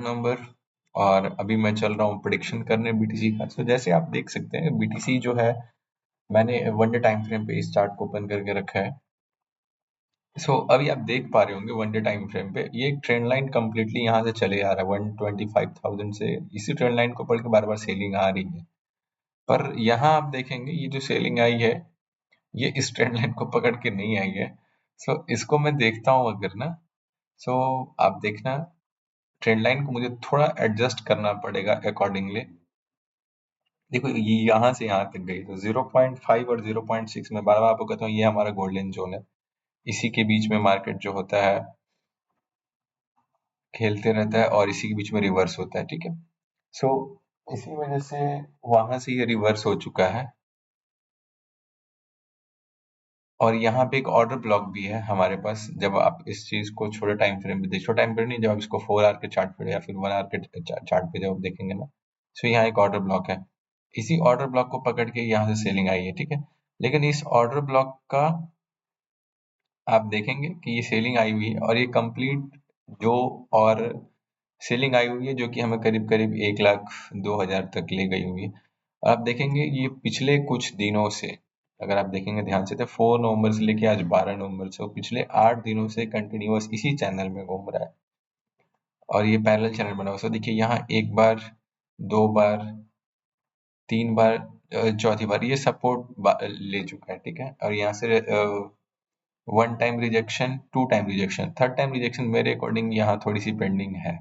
Number. और अभी मैं चल रहा हूँ प्रिडिक्शन करने बीटीसी का। तो जैसे आप देख सकते हैं बीटीसी जो है, मैंने वन डे टाइम फ्रेम पे इस चार्ट को ओपन करके रखा है। अभी आप देख पा रहे होंगे वन डे टाइम फ्रेम पे ये ट्रेंड लाइन कंप्लीटली यहाँ से चले आ रहा है 125,000 से। इसी ट्रेंड लाइन को पढ़ के बार बार सेलिंग आ रही है। पर यहाँ आप देखेंगे ये जो सेलिंग आई है ये इस ट्रेंड लाइन को पकड़ के नहीं आई है। इसको मैं देखता हूँ अगर ना, सो आप देखना ट्रेंड लाइन को मुझे थोड़ा एडजस्ट करना पड़ेगा अकॉर्डिंगली। देखो ये यहाँ से यहाँ तक गई, तो 0.5 और 0.6 में बार बार आपको कहता हूँ ये हमारा गोल्डन जोन है। इसी के बीच में मार्केट जो होता है खेलते रहता है और इसी के बीच में रिवर्स होता है, ठीक है। सो इसी वजह से वहां से ये रिवर्स हो चुका है। और यहाँ पे एक ऑर्डर ब्लॉक भी है हमारे पास। जब आप इस चीज को छोटे टाइम फ्रेम पे देखो, छोटे टाइम फ्रेम नहीं, जब आप इसको 4 आवर के चार्ट पे या फिर 1 आवर के चार्ट पे जब आप देखेंगे ना, यहाँ एक ऑर्डर ब्लॉक है। इसी ऑर्डर ब्लॉक को पकड़ के यहाँ से सेलिंग आई है, ठीक है। लेकिन इस ऑर्डर ब्लॉक का आप देखेंगे कि ये सेलिंग आई हुई है और ये कंप्लीट जो और सेलिंग आई हुई है जो कि हमें करीब करीब 1,02,000 तक ले गई हुई है। आप देखेंगे ये पिछले कुछ दिनों से, अगर आप देखेंगे ध्यान से, तो 4 नवंबर से लेके आज 12 नवंबर से, पिछले 8 दिनों से कंटिन्यूअस इसी चैनल में घूम रहा है। और ये पैरेलल चैनल बना हुआ है। देखिए यहाँ एक बार, 2 बार, 3 बार, चौथी बार ये सपोर्ट ले चुका है, ठीक है। और यहाँ से 1 time rejection, 2 time rejection, 3rd time rejection मेरे अकॉर्डिंग यहाँ थोड़ी सी पेंडिंग है,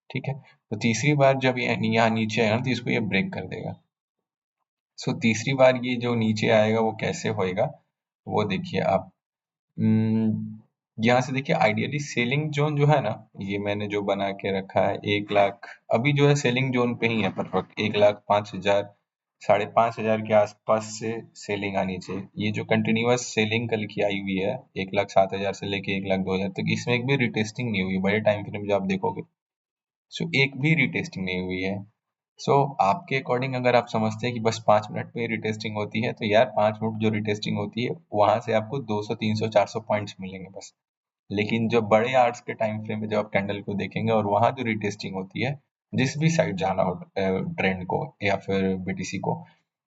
ठीक है। तो तीसरी बार जब ये यहाँ नीचे आएगा ना तो इसको ये ब्रेक कर देगा। तीसरी बार ये जो नीचे आएगा वो कैसे होएगा वो देखिए आप। यहाँ से देखिए आइडियली सेलिंग जोन जो है ना, ये मैंने जो बना के रखा है 1 लाख, अभी जो है सेलिंग जोन पे ही है परफेक्ट। 1,05,000, 5,500 के आसपास से सेलिंग आनी चाहिए। ये जो कंटिन्यूअस सेलिंग कल की आई हुई है 1,07,000 से लेके 1,02,000 तक, इसमें एक भी रिटेस्टिंग नहीं हुई। बड़े टाइम फ्रेम जो आप देखोगे, एक भी रिटेस्टिंग नहीं हुई है। आपके अकॉर्डिंग अगर आप समझते हैं कि बस 5 मिनट में रिटेस्टिंग होती है, तो यार 5 मिनट जो रिटेस्टिंग होती है वहां से आपको 200, 300, 400 पॉइंट्स मिलेंगे बस। लेकिन जो बड़े आर्ट्स के टाइम फ्रेम में जब आप कैंडल को देखेंगे और वहां जो रिटेस्टिंग होती है, जिस भी साइड जाना हो, ट्रेंड को या फिर बीटीसी को,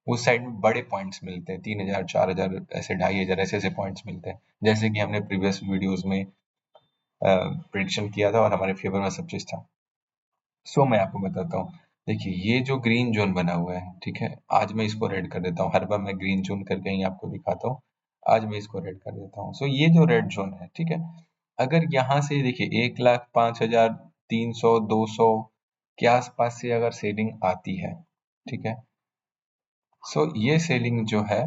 उस साइड में बड़े पॉइंट्स मिलते हैं। 3,000, 4,000, ऐसे 2,500 ऐसे ऐसे पॉइंट्स मिलते हैं, जैसे कि हमने प्रीवियस वीडियोस में प्रिडिक्शन किया था और हमारे फेवर में सब चीज था। मैं आपको बताता हूँ। देखिए ये जो ग्रीन जोन बना हुआ है, ठीक है, आज मैं इसको रेड कर देता हूँ। हर बार मैं ग्रीन जोन करके ही आपको दिखाता हूँ, आज मैं इसको रेड कर देता हूँ। ये जो रेड जोन है, ठीक है, अगर यहाँ से देखिए 1,05,000, 300, 200 के आसपास से अगर सेलिंग आती है, ठीक है, ये सेलिंग जो है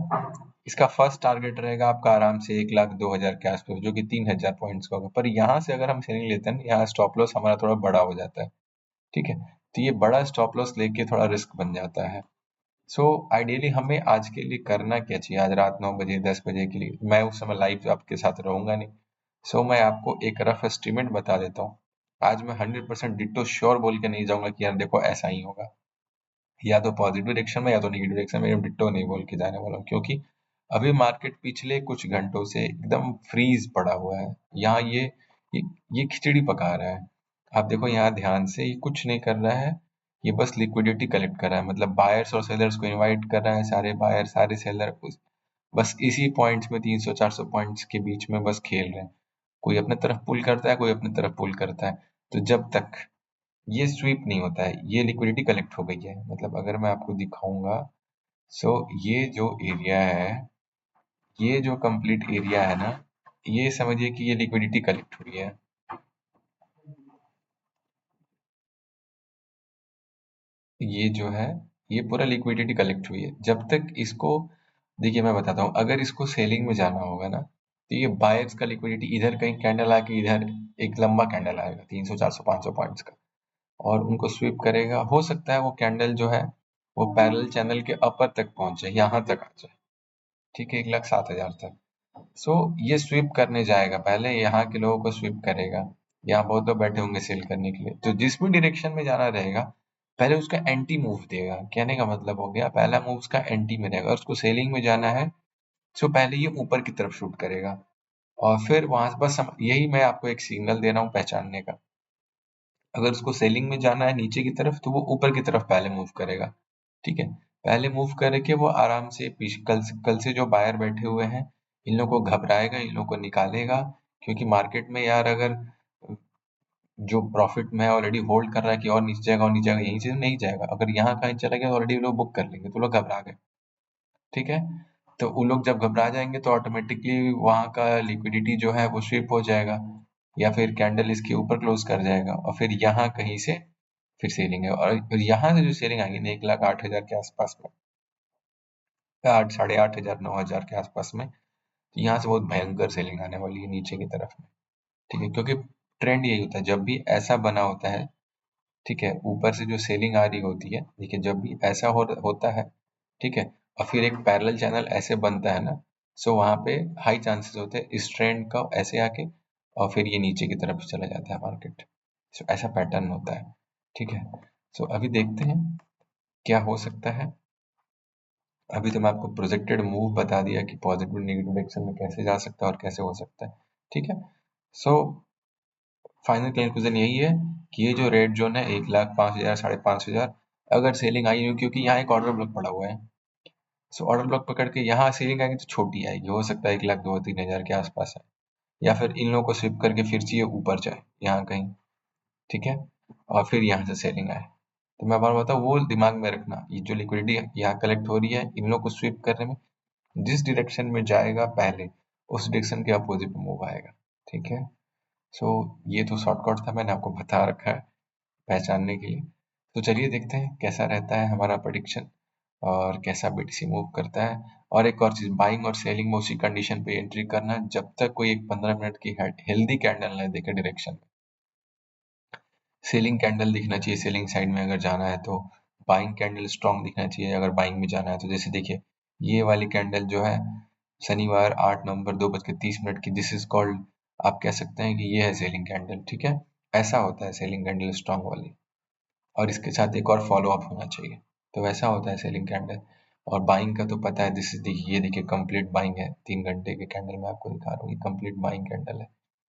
इसका फर्स्ट टारगेट रहेगा आपका आराम से 1,02,000 के आसपास, जो कि 3,000 पॉइंट्स का होगा। पर यहाँ से अगर हम सेलिंग लेते हैं ना, यहाँ स्टॉप लॉस हमारा थोड़ा बड़ा हो जाता है, ठीक है। तो ये बड़ा स्टॉप लॉस लेके थोड़ा रिस्क बन जाता है। आइडियली हमें आज के लिए करना क्या चाहिए, आज रात 9 बजे, 10 बजे के लिए मैं उस समय लाइव आपके साथ रहूंगा नहीं। मैं आपको एक रफ एस्टिमेट बता देता हूँ। आज मैं 100% डिट्टो श्योर बोल के नहीं जाऊंगा कि यार देखो ऐसा ही होगा, या तो पॉजिटिव डायरेक्शन में या तो नेगेटिव डायरेक्शन में, डिट्टो नहीं बोल के जाने वाला हूँ। क्योंकि अभी मार्केट पिछले कुछ घंटों से एकदम फ्रीज पड़ा हुआ है। यहाँ ये ये खिचड़ी पका रहा है। आप देखो यहाँ ध्यान से, ये कुछ नहीं कर रहा है, ये बस लिक्विडिटी कलेक्ट कर रहा है। मतलब बायर्स और सेलर्स को इनवाइट कर रहा है, सारे बायर सारे सेलर बस इसी पॉइंट्स में 300, 400 पॉइंट्स के बीच में बस खेल रहे हैं। कोई अपने तरफ पुल करता है, कोई अपनी तरफ पुल करता है। तो जब तक ये स्वीप नहीं होता है, ये लिक्विडिटी कलेक्ट हो गई है। मतलब अगर मैं आपको दिखाऊंगा, ये जो एरिया है, ये जो कंप्लीट एरिया है ना, ये समझिए कि ये लिक्विडिटी कलेक्ट हुई है। ये जो है, ये पूरा लिक्विडिटी कलेक्ट हुई है। जब तक इसको, देखिए मैं बताता हूँ, अगर इसको सेलिंग में जाना होगा ना, तो ये बायर्स का लिक्विडिटी इधर कहीं कैंडल आके इधर एक लंबा कैंडल आएगा 300, 400, 500 पॉइंट्स का, और उनको स्वीप करेगा। हो सकता है वो कैंडल जो है वो पैरेलल चैनल के अपर तक पहुंचे, यहाँ तक आ जाए, ठीक है, 1,07,000 तक। ये स्वीप करने जाएगा, पहले यहाँ के लोगों को स्वीप करेगा। यहाँ बहुत लोग बैठे होंगे सेल करने के लिए, तो जिस भी डायरेक्शन में जाना रहेगा पहले उसका एंटी मूव देगा। कहने का मतलब हो गया, पहला मूव उसका एंटी में रहेगा। उसको सेलिंग में जाना है, पहले ये ऊपर की तरफ शूट करेगा, और फिर वहां से बस यही मैं आपको एक सिग्नल दे रहा हूँ पहचानने का। अगर उसको सेलिंग में जाना है नीचे की तरफ तो वो ऊपर की तरफ पहले मूव करेगा, ठीक है। पहले मूव करके वो आराम से कल से जो बायर बैठे हुए हैं इन लोगों को घबराएगा, इन लोगों को निकालेगा, क्योंकि मार्केट में यार अगर जो प्रॉफिट में ऑलरेडी होल्ड कर रहा है कि और नीचे जाएगा और नीचे जाएगा, यहीं से नहीं जाएगा। अगर यहाँ कहीं चला गया तो ऑलरेडी लोग बुक कर लेंगे, तो लोग घबरा गए, ठीक है। तो वो लोग जब घबरा जाएंगे तो ऑटोमेटिकली वहाँ का लिक्विडिटी जो है वो स्विप हो जाएगा, या फिर कैंडल इसके ऊपर क्लोज कर जाएगा और फिर यहाँ कहीं से फिर सेलिंग है। और फिर यहाँ से जो सेलिंग आएगी ना 1,08,000 के आसपास में, 8, 8,500, 9,000 के आसपास में, तो यहाँ से बहुत भयंकर सेलिंग आने वाली है नीचे की तरफ में, ठीक है। क्योंकि ट्रेंड यही होता है जब भी ऐसा बना होता है, ठीक है, ऊपर से जो सेलिंग आ रही होती है, देखिए जब भी ऐसा होता है, ठीक है, और फिर एक पैरेलल चैनल ऐसे बनता है ना, सो वहाँ पे हाई चांसेस होते हैं इस ट्रेंड का ऐसे आके और फिर ये नीचे की तरफ चला जाता है मार्केट। सो ऐसा पैटर्न होता है, ठीक है। सो अभी देखते हैं क्या हो सकता है। अभी तो मैं आपको प्रोजेक्टेड मूव बता दिया कि पॉजिटिव नेगेटिव डायरेक्शन में कैसे जा सकता है और कैसे हो सकता है, ठीक है। सो फाइनल कंक्लूजन यही है कि ये जो रेड जोन है 1,05,000, 5,500, अगर सेलिंग आई हो, क्योंकि यहाँ एक ऑर्डर ब्लॉक पड़ा हुआ है, सो ऑर्डर ब्लॉक पकड़ के यहाँ सेलिंग आएगी तो छोटी आएगी, हो सकता है 1,02,000-3,000 के आसपास है, या फिर इन लोगों को स्विप करके फिर से ये ऊपर जाए यहाँ कहीं, ठीक है, और फिर यहाँ से सेलिंग आए। तो मैं बार बताऊँ वो दिमाग में रखना, ये जो लिक्विडिटी यहाँ कलेक्ट हो रही है इन लोग को स्विप करने में जिस डायरेक्शन में जाएगा पहले उस डायरेक्शन के अपोजिट में मूव आएगा, ठीक है। सो ये तो शॉर्टकट था, मैंने आपको बता रखा है पहचानने के लिए। तो चलिए देखते हैं कैसा रहता है हमारा प्रेडिक्शन और कैसा बीटीसी मूव करता है। और एक और चीज, बाइंग और सेलिंग में उसी कंडीशन पे एंट्री करना जब तक कोई एक 15 मिनट की हेल्दी कैंडल ना दिखे डायरेक्शन में। सेलिंग कैंडल दिखना चाहिए सेलिंग साइड में अगर जाना है, तो बाइंग कैंडल स्ट्रॉन्ग दिखना चाहिए अगर बाइंग में जाना है। तो जैसे देखिए ये वाली कैंडल जो है शनिवार 8 नवंबर 2:30 की, दिस इज कॉल्ड, आप कह सकते हैं कि ये है सेलिंग कैंडल, ठीक है। ऐसा होता है सेलिंग कैंडल स्ट्रॉन्ग वाली, और इसके साथ एक और फॉलो अप होना चाहिए, तो वैसा होता है सेलिंग कैंडल। और बाइंग का तो पता है, दिस देखिए ये देखिए कंप्लीट बाइंग है, 3 घंटे के कैंडल में आपको दिखा रहा हूँ, ये कंप्लीट बाइंग कैंडल है।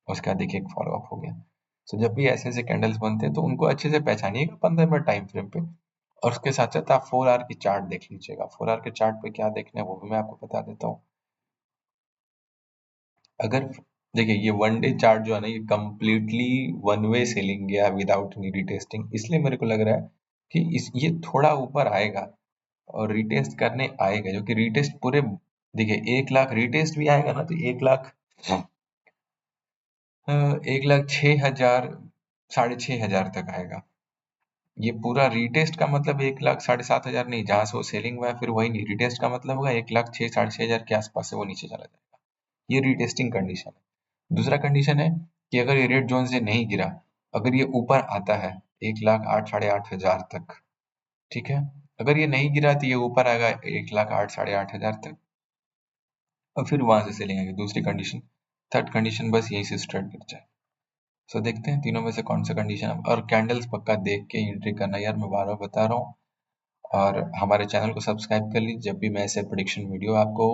उसके बाद देखिए एक फॉलो अप हो गया। तो जब भी ऐसे ऐसे कैंडल्स बनते हैं तो उनको अच्छे से पहचानिएगा 15 मिनट टाइम फ्रेम पे, और उसके साथ साथ आप 4 आवर की चार्ट देख लीजिएगा। 4 आवर के चार्ट पे क्या देखना है वो भी मैं आपको बता देता हूँ। अगर देखिए ये 1 डे चार्ट जो है ना, ये कम्प्लीटली वन वे सेलिंग गया विदाउट एनी रीटेस्टिंग, इसलिए मेरे को लग रहा है कि इस ये थोड़ा ऊपर आएगा और रिटेस्ट करने आएगा, जो कि रिटेस्ट पूरे, देखिए 1 लाख रिटेस्ट भी आएगा ना, तो 1 लाख 1,06,000 6,500 तक आएगा। ये पूरा रिटेस्ट का मतलब 1 लाख 7,500 नहीं, जहां से वो सेलिंग हुआ है फिर वही नहीं, रिटेस्ट का मतलब होगा 1,06,000 6,500 के आसपास से वो नीचे चला जाएगा। ये रिटेस्टिंग कंडीशन है। दूसरा कंडीशन है कि अगर ये रेड जोन से नहीं गिरा, अगर ये ऊपर आता है 1,08,000 8,500 तक, ठीक है, अगर ये नहीं गिरा तो ये ऊपर आएगा 1,08,000 8,500 तक, और फिर वहां से सेलिंग आएगी। दूसरी कंडीशन, थर्ड कंडीशन बस यहीं से स्ट्रेट गिर जाए। सो देखते हैं तीनों में से कौन सा कंडीशन, और कैंडल्स पक्का देख के एंट्री करना यार, मैं बार बार बता रहा हूँ। और हमारे चैनल को सब्सक्राइब कर लीजिए, जब भी मैं ऐसे प्रेडिक्शन वीडियो आपको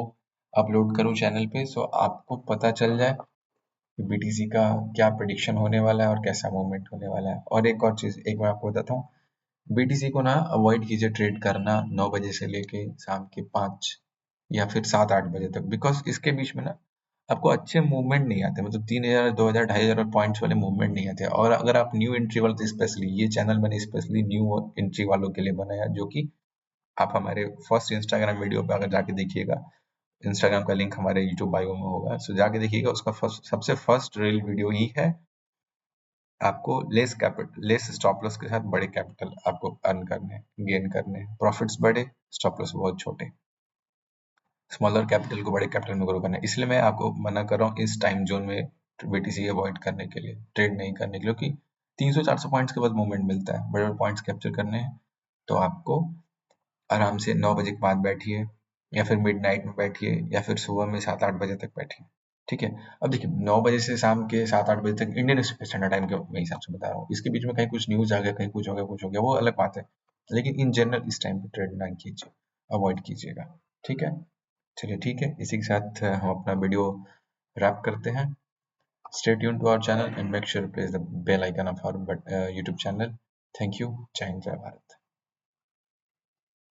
अपलोड करूँ चैनल पे, सो आपको पता चल जाए कि बीटीसी का क्या प्रेडिक्शन होने वाला है और कैसा मूवमेंट होने वाला है। और एक और चीज़ एक मैं आपको बताता हूँ, बीटीसी को ना अवॉइड कीजिए ट्रेड करना 9 बजे से लेके शाम के 5 या फिर 7-8 बजे तक, बिकॉज इसके बीच में ना आपको अच्छे मूवमेंट नहीं आते, मतलब 3,000 2,000 2,500 पॉइंट्स वाले मूवमेंट नहीं आते। और अगर आप न्यू एंट्री वाले, स्पेशली ये चैनल मैंने स्पेशली न्यू एंट्री वालों के लिए बनाया, जो कि आप हमारे फर्स्ट इंस्टाग्राम वीडियो पे अगर जाके देखिएगा, इंस्टाग्राम का लिंक हमारे यूट्यूब बायो में होगा, सो जाके देखिएगा, उसका सबसे फर्स्ट रील वीडियो ही है। आपको लेस स्टॉप लॉस के साथ बड़े कैपिटल आपको अर्न करने, गेन करने, प्रॉफिट्स बड़े, स्टॉप लॉस बहुत छोटे, स्मॉलर कैपिटल को बड़े कैपिटल में ग्रो करना है। इसलिए मैं आपको मना कर रहा हूँ इस टाइम जोन में बीटीसी अवॉइड करने के लिए, ट्रेड नहीं करने के लिए, क्योंकि 300-400 पॉइंट्स के बाद मूवमेंट मिलता है, बड़े बड़े पॉइंट्स कैप्चर करने हैं। तो आपको आराम से 9 बजे के बाद बैठिए, या फिर मिडनाइट में बैठिए, या फिर सुबह में 7-8 बजे तक बैठिए, ठीक है। अब देखिए 9 बजे से शाम के 7-8 बजे तक इंडियन स्टैंडर्ड टाइम के मैं हिसाब से बता रहा हूँ, इसके बीच में कहीं कुछ न्यूज आ गया, कहीं कुछ हो गया, कुछ हो गया, वो अलग बात है, लेकिन इन जनरल इस टाइम पे ट्रेड ना कीजिए, अवॉइड कीजिएगा, ठीक है। चलिए ठीक है, इसी के साथ हम अपना वीडियो रैप करते हैं। Stay tuned to our channel and make sure to press the bell icon of our YouTube channel. Thank you. Jai Hind, Jai Bharat.